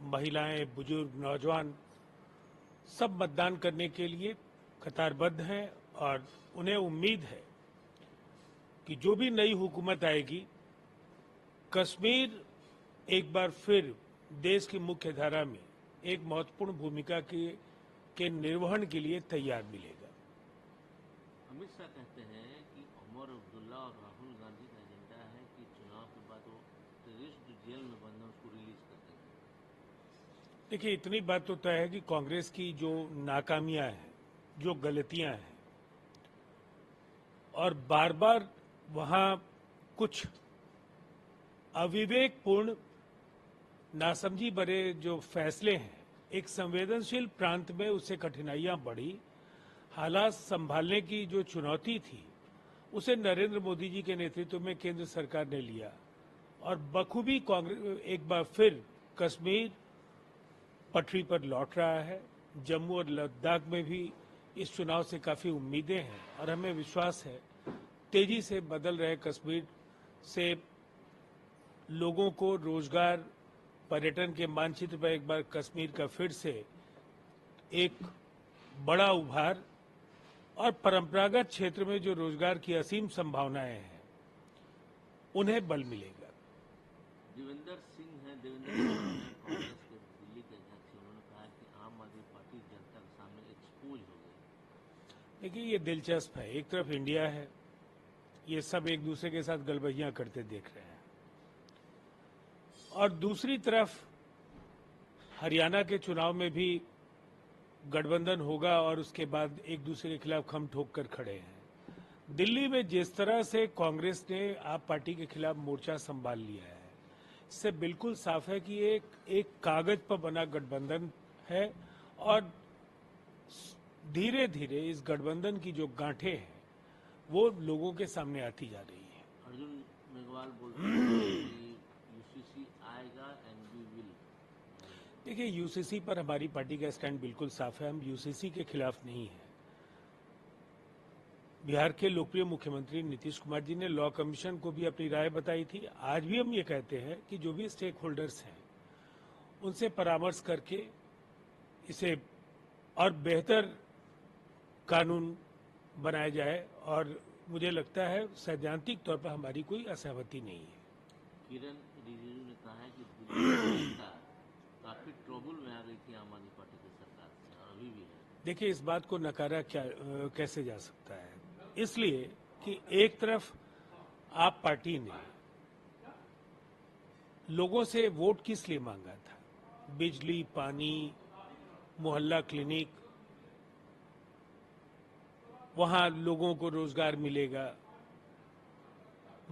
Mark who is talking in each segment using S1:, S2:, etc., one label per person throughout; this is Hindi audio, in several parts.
S1: महिलाएं, बुजुर्ग, नौजवान सब मतदान करने के लिए कतारबद्ध हैं और उन्हें उम्मीद है कि जो भी नई हुकूमत आएगी, कश्मीर एक बार फिर देश की मुख्य धारा में एक महत्वपूर्ण भूमिका के निर्वहन के लिए तैयार मिलेगा।
S2: अमित शाह कहते हैं कि उमर अब्दुल्ला और राहुल गांधी का एजेंडा है कि चुनाव के बाद वो टेररिस्ट जो जेल में बंद है उसको रिलीज कर देंगे।
S1: देखिए, इतनी बात तो तय है कि कांग्रेस की जो नाकामियां हैं, जो गलतियां हैं और बार बार वहां कुछ अविवेकपूर्ण, नासमझी भरे जो फैसले हैं, एक संवेदनशील प्रांत में उससे कठिनाइयां बढ़ी। हालात संभालने की जो चुनौती थी उसे नरेंद्र मोदी जी के नेतृत्व में केंद्र सरकार ने लिया और बखूबी कांग्रेस एक बार फिर कश्मीर पटरी पर लौट रहा है। जम्मू और लद्दाख में भी इस चुनाव से काफी उम्मीदें हैं और हमें विश्वास है तेजी से बदल रहे कश्मीर से लोगों को रोजगार, पर्यटन के मानचित्र पर एक बार कश्मीर का फिर से एक बड़ा उभार और परंपरागत क्षेत्र में जो रोजगार की असीम संभावनाएं हैं उन्हें बल मिलेगा।
S2: देवेंद्र सिंह हैं, देवेंद्र सिंह हैं कांग्रेस के दिल्ली के अध्यक्ष। उन्होंने कहा कि आम आदमी पार्टी जनता के सामने एक्सपोज हो गई।
S1: देखिए, ये दिलचस्प है। एक तरफ इंडिया है, ये सब एक दूसरे के साथ गलबहियां करते देख रहे हैं, और दूसरी तरफ हरियाणा के चुनाव में भी गठबंधन होगा और उसके बाद एक दूसरे के खिलाफ खम ठोक कर खड़े हैं। दिल्ली में जिस तरह से कांग्रेस ने आप पार्टी के खिलाफ मोर्चा संभाल लिया है, इससे बिल्कुल साफ है कि एक कागज पर बना गठबंधन है और धीरे धीरे इस गठबंधन की जो गांठें हैं वो लोगों के सामने आती जा रही है।
S2: अर्जुन मेघवाल बोलते हैं कि यूसीसी आएगा एंड वी विल।
S1: देखिए, यूसीसी पर हमारी पार्टी का स्टैंड बिल्कुल साफ है। हम यूसीसी के खिलाफ नहीं हैं। बिहार के लोकप्रिय मुख्यमंत्री नीतीश कुमार जी ने लॉ कमीशन को भी अपनी राय बताई थी। आज भी हम ये कहते हैं कि जो भी स्टेक होल्डर्स हैं उनसे परामर्श करके इसे और बेहतर कानून बनाया जाए, और मुझे लगता है सैद्धांतिक तौर पर हमारी कोई असहमति नहीं है।
S2: किरण रिजिजू ने कहा है कि दिल्ली की सरकार काफी ट्रबल में आ गई थी आम आदमी पार्टी की सरकार से, और अभी भी है।
S1: देखिए, इस बात को नकारा कैसे जा सकता है, इसलिए कि एक तरफ आप पार्टी ने लोगों से वोट किस लिए मांगा था? बिजली, पानी, मोहल्ला क्लिनिक, वहां लोगों को रोजगार मिलेगा,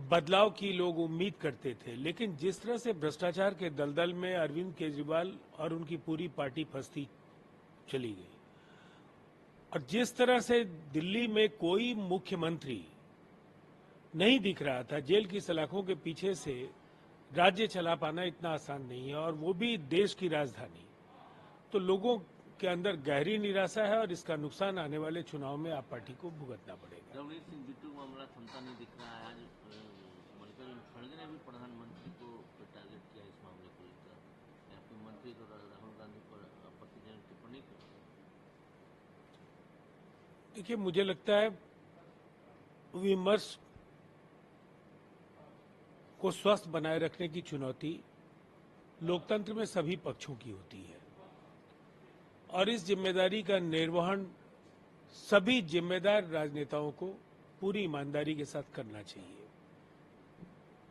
S1: बदलाव की लोग उम्मीद करते थे। लेकिन जिस तरह से भ्रष्टाचार के दलदल में अरविंद केजरीवाल और उनकी पूरी पार्टी फंसती चली गई, और जिस तरह से दिल्ली में कोई मुख्यमंत्री नहीं दिख रहा था, जेल की सलाखों के पीछे से राज्य चला पाना इतना आसान नहीं है, और वो भी देश की राजधानी, तो लोगों के अंदर गहरी निराशा है और इसका नुकसान आने वाले चुनाव में आप पार्टी को भुगतना पड़ेगा।
S2: रवनीत सिंह बिट्टू का मामला थमता नहीं दिख रहा है। आज मल्लिकार्जुन खड़गे ने भी प्रधानमंत्री को टारगेट किया इस मामले को लेकर। अपने मंत्री तो राहुल गांधी पर आपत्तिजनक टिप्पणी की।
S1: देखिए, मुझे लगता है विमर्श को स्वस्थ बनाए रखने की चुनौती लोकतंत्र में सभी पक्षों की होती है, और इस जिम्मेदारी का निर्वहन सभी जिम्मेदार राजनेताओं को पूरी ईमानदारी के साथ करना चाहिए।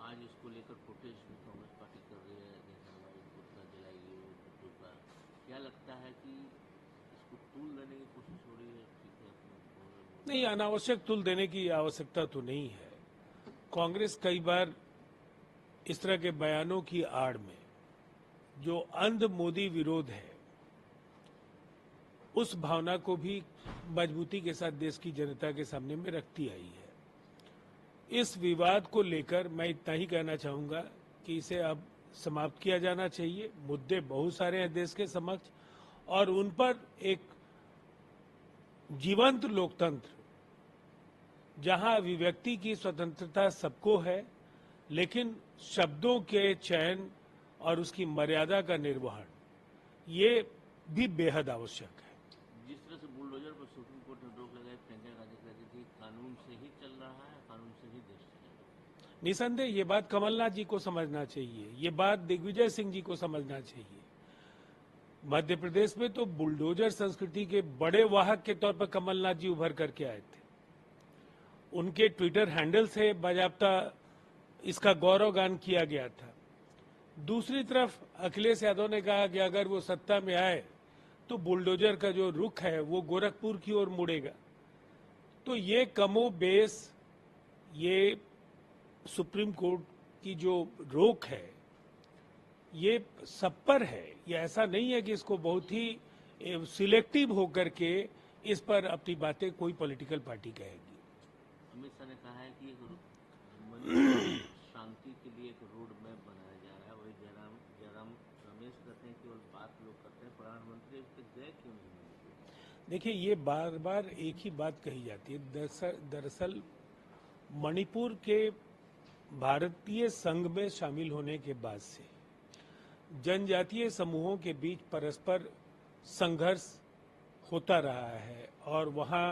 S2: आज इसको लेकर प्रोटेस्ट भी कांग्रेस पार्टी कर रही है, नेशनल पुतला जलाएगी बिट्टू का। क्या लगता है कि इसको तूल देने की कोशिश हो रही है? ठीक है,
S1: नहीं, अनावश्यक तुल देने की आवश्यकता तो नहीं है। कांग्रेस कई बार इस तरह के बयानों की आड़ में जो अंध मोदी विरोध है, उस भावना को भी मजबूती के साथ देश की जनता के सामने में रखती आई है। इस विवाद को लेकर मैं इतना ही कहना चाहूंगा कि इसे अब समाप्त किया जाना चाहिए। मुद्दे बहुत सारे हैं देश के समक्ष, और उन पर एक जीवंत लोकतंत्र, जहां अभिव्यक्ति की स्वतंत्रता सबको है, लेकिन शब्दों के चयन और उसकी मर्यादा का निर्वहन ये भी बेहद आवश्यक है।
S2: जिस तरह से बुलडोजर पर सुप्रीम कोर्ट ने रोक लगाई, प्रियंका गांधी कहती थी कानून से ही चल रहा है, कानून से ही देश चलेगा।
S1: निसंदेह ये बात कमलनाथ जी को समझना चाहिए, ये बात दिग्विजय सिंह जी को समझना चाहिए। मध्य प्रदेश में तो बुलडोजर संस्कृति के बड़े वाहक के तौर पर कमलनाथ जी उभर करके आए थे। उनके ट्विटर हैंडल से बाजाबता इसका गौरव गान किया गया था। दूसरी तरफ अखिलेश यादव ने कहा कि अगर वो सत्ता में आए तो बुलडोजर का जो रुख है वो गोरखपुर की ओर मुड़ेगा। तो ये कमो बेस ये सुप्रीम कोर्ट की जो रोक है ये सब पर है। ये ऐसा नहीं है कि इसको बहुत ही सिलेक्टिव होकर के इस पर अपनी बातें कोई पॉलिटिकल पार्टी कहेगी।
S2: अमित शाह ने कहा है कि एक शांति के लिए एक रोड मैप बनाया जा रहा है। वही जयराम रमेश कहते हैं केवल बात लोग करते हैं, प्रधानमंत्री उस पर गए क्यों नहीं?
S1: देखिए ये बार बार एक ही बात कही जाती है। दरअसल मणिपुर के भारतीय संघ में शामिल होने के बाद से जनजातीय समूहों के बीच परस्पर संघर्ष होता रहा है और वहाँ